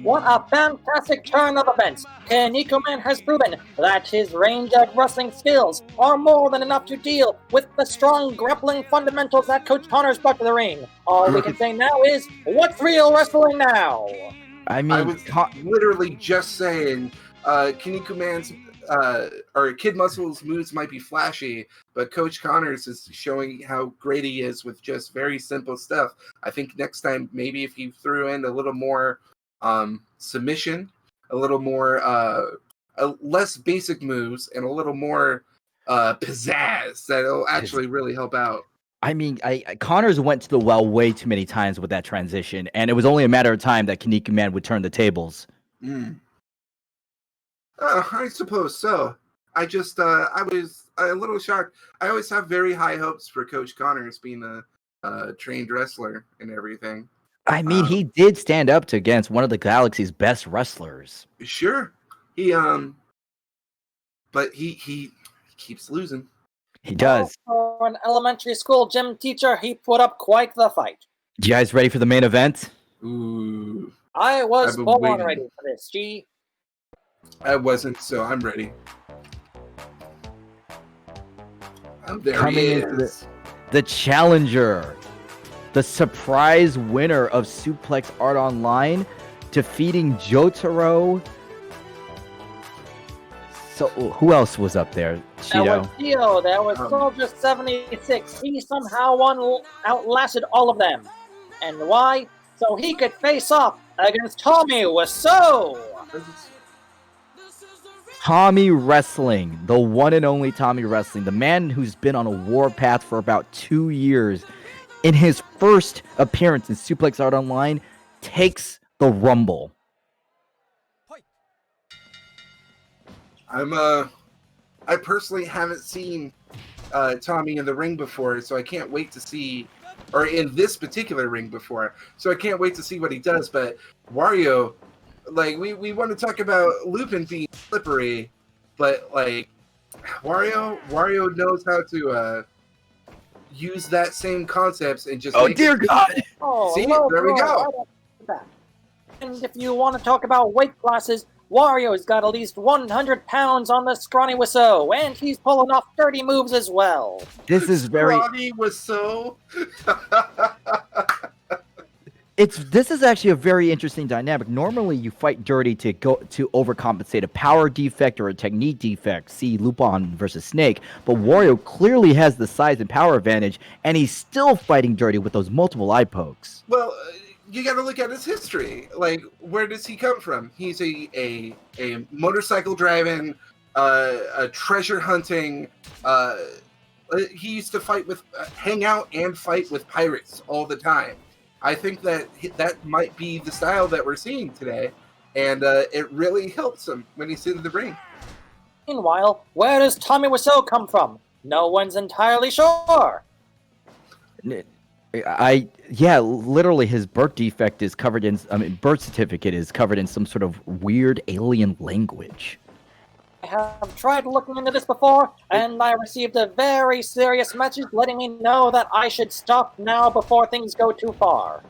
What a fantastic turn of events! Kaneko Man has proven that his range of wrestling skills are more than enough to deal with the strong grappling fundamentals that Coach Connor's brought to the ring. All we can say now is, what's real wrestling now?
I mean,
I was literally just saying, Kaneko Man's or Kid Muscle's moves might be flashy, but Coach Connors is showing how great he is with just very simple stuff. I think next time, maybe if he threw in a little more submission, a little more less basic moves, and a little more pizzazz, that'll actually really help out.
I mean, Connors went to the well way too many times with that transition, and it was only a matter of time that Kaneko Man would turn the tables.
I suppose so. I was a little shocked. I always have very high hopes for Coach Connors being a trained wrestler and everything.
I mean, he did stand up against one of the Galaxy's best wrestlers.
Sure, but he keeps losing.
He does.
For an elementary school gym teacher, he put up quite the fight.
You guys ready for the main event?
Ooh,
I was
I've been
born
waiting.
ready for this, G.
I wasn't, so I'm ready. There
Coming
he
into
is.
the challenger, the surprise winner of Suplex Art Online, defeating Jotaro. So who else was up there?
There was
Cheeto.
Dio, there was Soldier 76. He somehow outlasted all of them. And why? So he could face off against Tommy Wiseau.
Tommy Wrestling, the one and only Tommy Wrestling, the man who's been on a warpath for about 2 years. In his first appearance in Suplex Art Online, takes the Rumble.
I personally haven't seen Tommy in the ring before, so I can't wait to see, or in this particular ring before, so I can't wait to see what he does. But Wario, like, we want to talk about Lupin being slippery, but like Wario knows how to use that same concepts and just
God!
Oh,
See,
hello,
there we
hello,
go.
And if you want to talk about weight classes, Wario's got at least 100 pounds on the scrawny Wiseau, and he's pulling off dirty moves as well.
This is very.
Scrawny Wiseau.
This is actually a very interesting dynamic. Normally, you fight dirty to overcompensate a power defect or a technique defect. See Lupin versus Snake. But Wario clearly has the size and power advantage, and he's still fighting dirty with those multiple eye pokes.
Well, you got to look at his history. Like, where does he come from? He's a motorcycle driving, a treasure hunting. He used to fight with, hang out and fight with pirates all the time. I think that might be the style that we're seeing today, and it really helps him when he's in the ring.
Meanwhile, where does Tommy Wiseau come from? No one's entirely sure.
Literally his birth defect is covered in, birth certificate is covered in some sort of weird alien language.
I have tried looking into this before, and I received a very serious message letting me know that I should stop now before things go too far.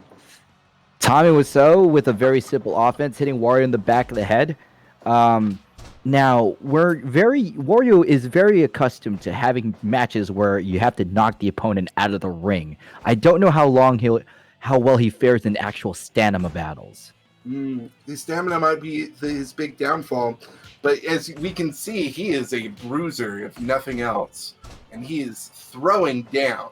Tommy Wiseau with a very simple offense, hitting Wario in the back of the head. Now, Wario is very accustomed to having matches where you have to knock the opponent out of the ring. I don't know how well he fares in actual stamina battles.
His stamina might be his big downfall, but as we can see, he is a bruiser, if nothing else, and he is throwing down.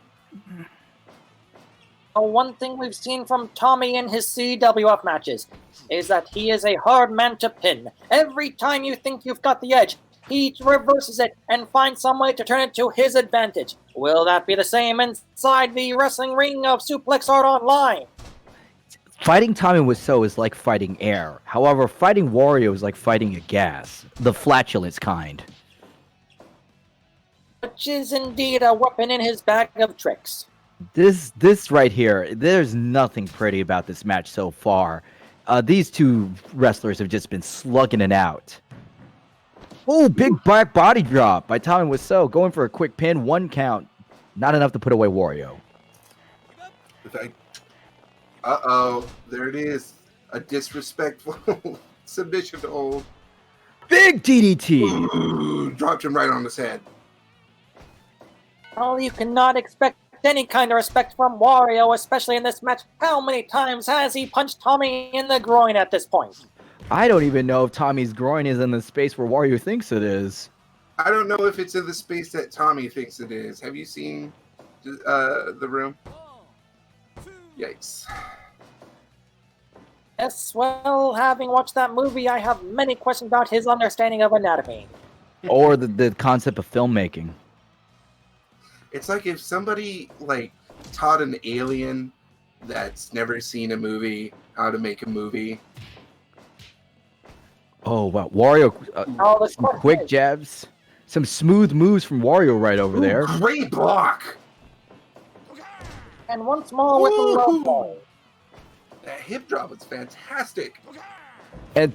One thing we've seen from Tommy in his CWF matches is that he is a hard man to pin. Every time you think you've got the edge, he reverses it and finds some way to turn it to his advantage. Will that be the same inside the wrestling ring of Suplex Art Online?
Fighting Tommy Wiseau is like fighting air. However, fighting Wario is like fighting a gas, the flatulence kind.
Which is indeed a weapon in his bag of tricks.
This right here, there's nothing pretty about this match so far. These two wrestlers have just been slugging it out. Oh, big back body drop by Tommy Wiseau, going for a quick pin, 1 count. Not enough to put away Wario.
Uh-oh, there it is. A disrespectful submission to hold.
Big DDT!
Ooh, dropped him right on his head.
Well, you cannot expect any kind of respect from Wario, especially in this match. How many times has he punched Tommy in the groin at this point?
I don't even know if Tommy's groin is in the space where Wario thinks it is.
I don't know if it's in the space that Tommy thinks it is. Have you seen the room? Yikes.
Yes, well, having watched that movie, I have many questions about his understanding of anatomy.
Or the concept of filmmaking.
It's like if somebody like taught an alien that's never seen a movie how to make a movie.
Oh, wow. Wario,
The
some quick jabs. Some smooth moves from Wario right over there.
Great block!
And once more with the low blow.
That hip drop was fantastic.
And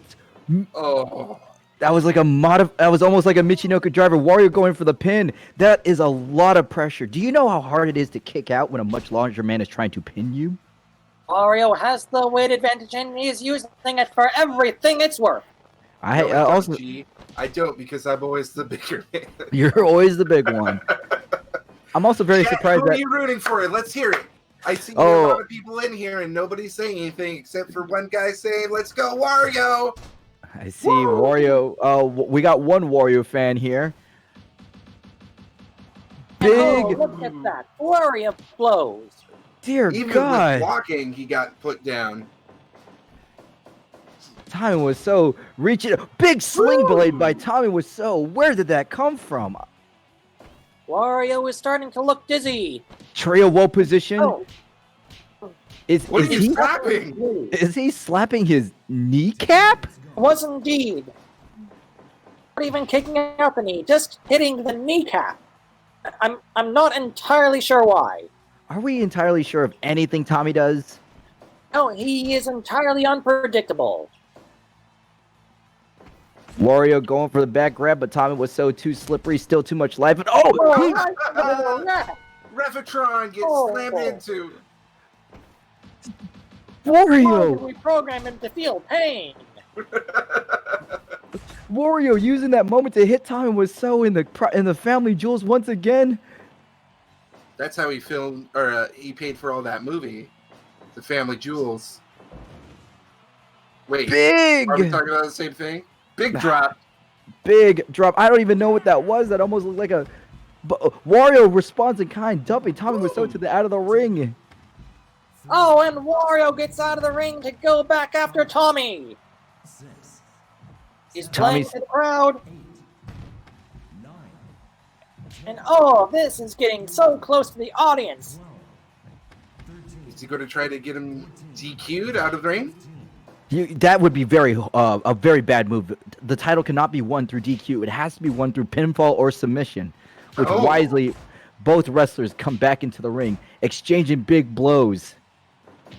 Oh,
that was like that was almost like a Michinoku driver. Wario going for the pin. That is a lot of pressure. Do you know how hard it is to kick out when a much larger man is trying to pin you?
Wario has the weight advantage and he's using it for everything it's worth.
I
no,
also
G. I don't because I'm always the bigger man.
You're always the big one. I'm also very surprised
who are
that
you rooting for? Let's hear it. I see a
Oh.
lot of people in here and nobody's saying anything except for one guy saying, "Let's go, Wario!"
I see Wario. We got one Wario fan here.
And oh,
Big,
look at that flurry of blows.
dear
Even with
God.
blocking, he got put down.
Tommy was so reaching. Big sling blade by Tommy was so. Where did that come from?
Wario is starting to look dizzy.
Trio woe position.
Oh,
What are you slapping?
Is he slapping his kneecap?
was indeed. Not even kicking out the knee, just hitting the kneecap. I'm not entirely sure why.
Are we entirely sure of anything Tommy does?
No, he is entirely unpredictable.
Wario going for the back grab, but Tommy was so too slippery, still too much life. And
Oh,
oh,
right to the neck.
Refatron gets
Oh.
slammed into.
Wario!
We program him to feel pain.
Wario using that moment to hit Tommy was so in the family jewels once again.
That's how he filmed, or he paid for all that movie, The Family Jewels. Wait,
Big,
are we talking about the same thing? Big drop.
big drop. I don't even know what that was. That almost looked like a. Wario responds in kind, dumping Tommy was so to the out of the ring.
Oh, and Wario gets out of the ring to go back after Tommy. He's playing
Tommy's-
to the crowd. And oh, this is getting so close to the audience.
Is he going to try to get him DQ'd out of the ring?
That would be a very bad move. The title cannot be won through DQ. It has to be won through pinfall or submission, which
Oh.
wisely both wrestlers come back into the ring, exchanging big blows.
I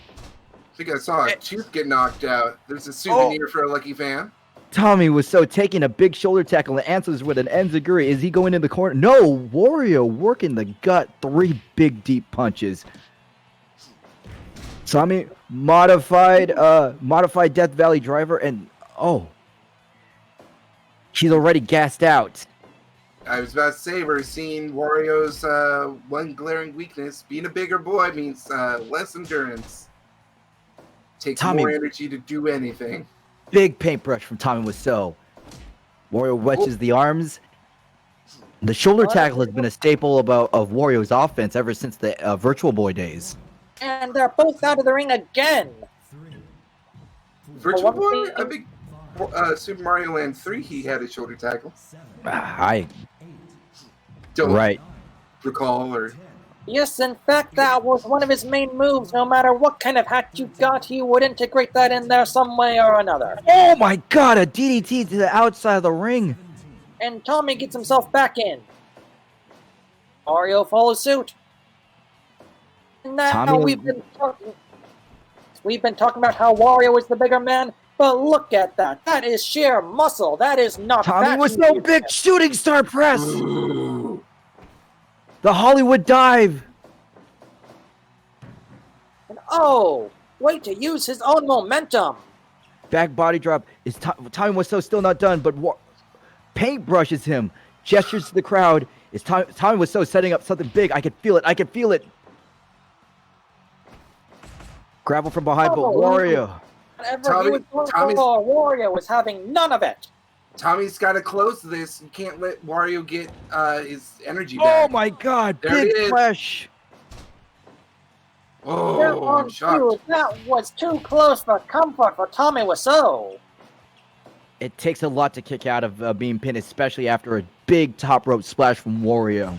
think I saw a tooth get knocked out. There's a souvenir for a lucky fan.
Tommy was so taking a big shoulder tackle and answers with an enziguri. Is he going in the corner? No, Wario working the gut. 3 big deep punches. Tommy modified Death Valley driver and he's already gassed out.
I was about to say, we're seeing Wario's one glaring weakness. Being a bigger boy means less endurance. Takes
Tommy-
more energy to do anything.
Big paintbrush from Tommy Wiseau. Wario wedges the arms. The shoulder tackle has been a staple of Wario's offense ever since the Virtual Boy days.
And they're both out of the ring again.
Virtual
one
Boy?
thing-
I think Super Mario Land 3, he had a shoulder tackle.
I
Don't
right.
recall or...
Yes, in fact, that was one of his main moves. No matter what kind of hat you got, he would integrate that in there some way or another.
Oh my God! A DDT to the outside of the ring.
And Tommy gets himself back in. Mario follows suit. Now
Tommy-
we've been talking about how Wario is the bigger man, but look at that. That is sheer muscle. That is not
Tommy
fat
was no
and
big shooting star press.
Ooh.
The Hollywood dive.
And oh, wait to use his own momentum.
Back body drop. Is Tommy Wiseau still not done? But paintbrushes him. Gestures to the crowd. Is Tommy Wiseau setting up something big? I can feel it. I can feel it. Grapple from behind, but Wario.
Whatever he was going for, Wario was having none of it.
Tommy's got to close this. You can't let Wario get his energy
Oh
back.
my God!
There it
Big
is.
flash.
Oh, I'm shocked.
Dude, that was too close for comfort for Tommy Wiseau.
It takes a lot to kick out of being pinned, especially after a big top rope splash from Wario.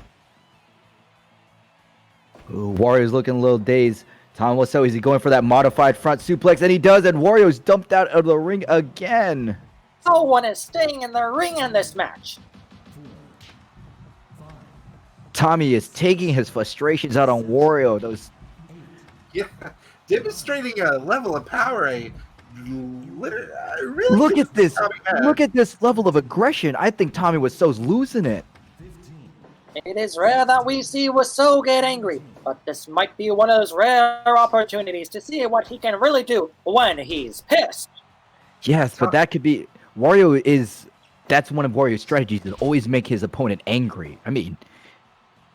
Ooh, Wario's looking a little dazed. Tommy Wiseau, is he going for that modified front suplex? And he does, and Wario's dumped out of the ring again.
No one is staying in the ring in this match.
Tommy is taking his frustrations out on Wario.
Yeah, demonstrating a level of power I really
Look at this.
Tommy had.
Look at this level of aggression. I think Tommy Wiseau's losing it.
It is rare that we see Wiseau get angry, but this might be one of those rare opportunities to see what he can really do when he's pissed.
Yes, but that could be... Wario is... That's one of Wario's strategies, to always make his opponent angry. I mean,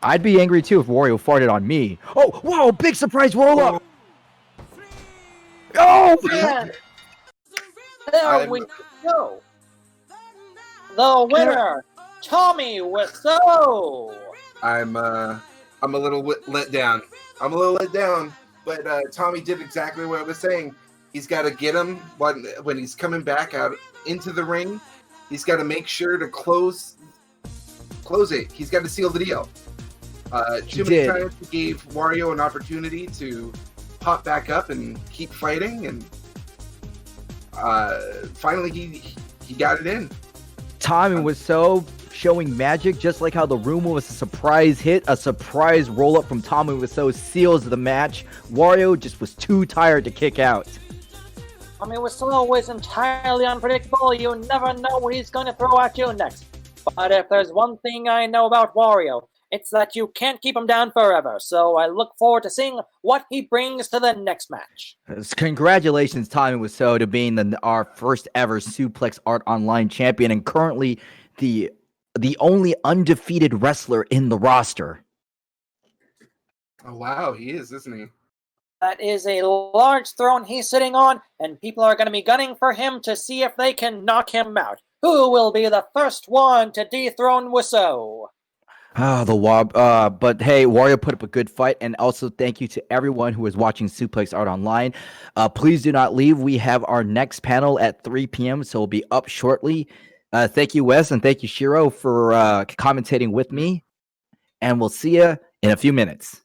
I'd be angry too if Wario farted on me. Oh, wow, big surprise roll up! Oh!
And there we go. The winner, Tommy Wiseau.
I'm a little let down. I'm a little let down, but Tommy did exactly what I was saying. He's got to get him when he's coming back out into the ring. He's got to make sure to close it. He's got to seal the deal. Too many times he gave Wario an opportunity to pop back up and keep fighting, and finally he got it in.
Tommy Wiseau showing magic, just like how the rumor was a surprise hit. A surprise roll-up from Tommy Wiseau seals the match. Wario just was too tired to kick out.
Tommy Wiseau is entirely unpredictable. You never know what he's going to throw at you next. But if there's one thing I know about Wario, it's that you can't keep him down forever. So I look forward to seeing what he brings to the next match.
Congratulations, Tommy Wiseau, to being our first ever Suplex Art Online champion, and currently the only undefeated wrestler in the roster.
Oh wow, he is, isn't he?
That is a large throne he's sitting on, and people are going to be gunning for him to see if they can knock him out. Who will be the first one to dethrone Wiseau?
Ah, the Wob. But hey, Wario put up a good fight, and also thank you to everyone who is watching Suplex Art Online. Please do not leave. We have our next panel at 3 p.m., so we'll be up shortly. Thank you, Wes, and thank you, Shiro, for commentating with me. And we'll see you in a few minutes.